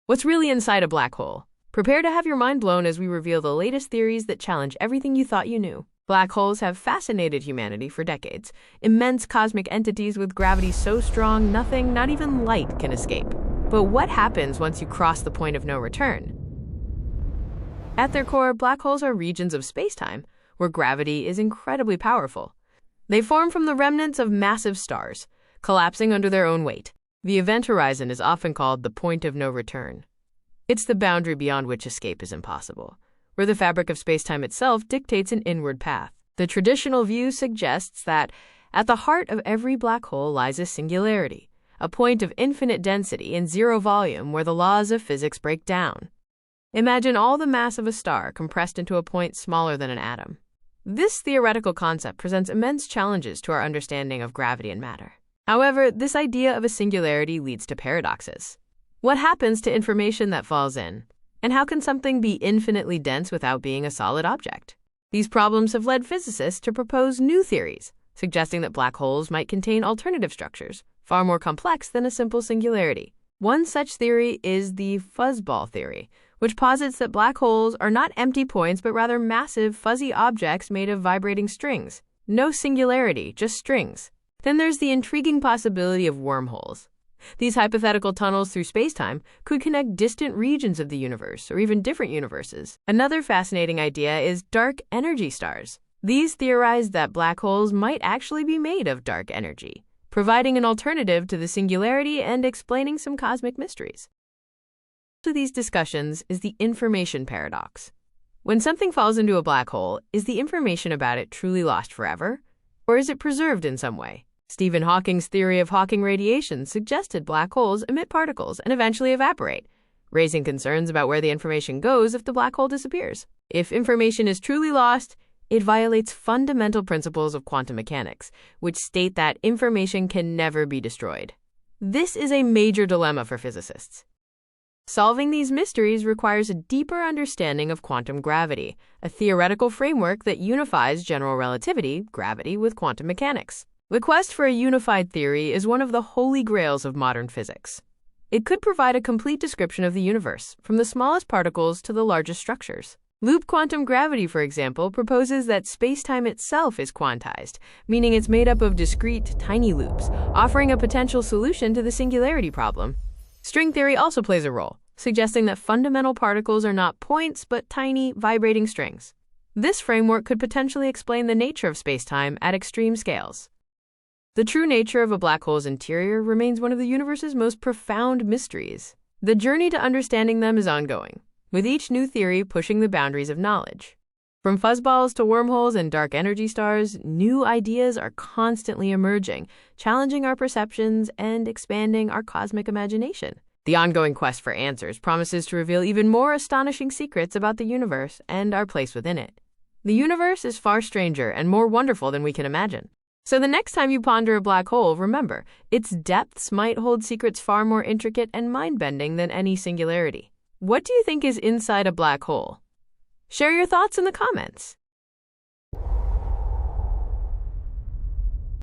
What's really inside a black hole? Prepare to have your mind blown as we reveal the latest theories that challenge everything you thought you knew. Black holes have fascinated humanity for decades. Immense cosmic entities with gravity so strong nothing, not even light, can escape. But what happens once you cross the point of no return? At their core, black holes are regions of spacetime where gravity is incredibly powerful. They form from the remnants of massive stars, collapsing under their own weight. The event horizon is often called the point of no return. It's the boundary beyond which escape is impossible, where the fabric of spacetime itself dictates an inward path. The traditional view suggests that at the heart of every black hole lies a singularity, a point of infinite density and zero volume where the laws of physics break down. Imagine all the mass of a star compressed into a point smaller than an atom. This theoretical concept presents immense challenges to our understanding of gravity and matter. However, this idea of a singularity leads to paradoxes. What happens to information that falls in? And how can something be infinitely dense without being a solid object? These problems have led physicists to propose new theories, suggesting that black holes might contain alternative structures, far more complex than a simple singularity. One such theory is the fuzzball theory, which posits that black holes are not empty points but rather massive, fuzzy objects made of vibrating strings. No singularity, just strings. Then there's the intriguing possibility of wormholes. These hypothetical tunnels through spacetime could connect distant regions of the universe or even different universes. Another fascinating idea is dark energy stars. These theorize that black holes might actually be made of dark energy, providing an alternative to the singularity and explaining some cosmic mysteries. To these discussions is the information paradox. When something falls into a black hole, is the information about it truly lost forever? Or is it preserved in some way? Stephen Hawking's theory of Hawking radiation suggested black holes emit particles and eventually evaporate, raising concerns about where the information goes if the black hole disappears. If information is truly lost, it violates fundamental principles of quantum mechanics, which state that information can never be destroyed. This is a major dilemma for physicists. Solving these mysteries requires a deeper understanding of quantum gravity, a theoretical framework that unifies general relativity, gravity, with quantum mechanics. The quest for a unified theory is one of the holy grails of modern physics. It could provide a complete description of the universe, from the smallest particles to the largest structures. Loop quantum gravity, for example, proposes that spacetime itself is quantized, meaning it's made up of discrete, tiny loops, offering a potential solution to the singularity problem. String theory also plays a role, suggesting that fundamental particles are not points but tiny, vibrating strings. This framework could potentially explain the nature of spacetime at extreme scales. The true nature of a black hole's interior remains one of the universe's most profound mysteries. The journey to understanding them is ongoing, with each new theory pushing the boundaries of knowledge. From fuzzballs to wormholes and dark energy stars, new ideas are constantly emerging, challenging our perceptions and expanding our cosmic imagination. The ongoing quest for answers promises to reveal even more astonishing secrets about the universe and our place within it. The universe is far stranger and more wonderful than we can imagine. So the next time you ponder a black hole, remember, its depths might hold secrets far more intricate and mind-bending than any singularity. What do you think is inside a black hole? Share your thoughts in the comments.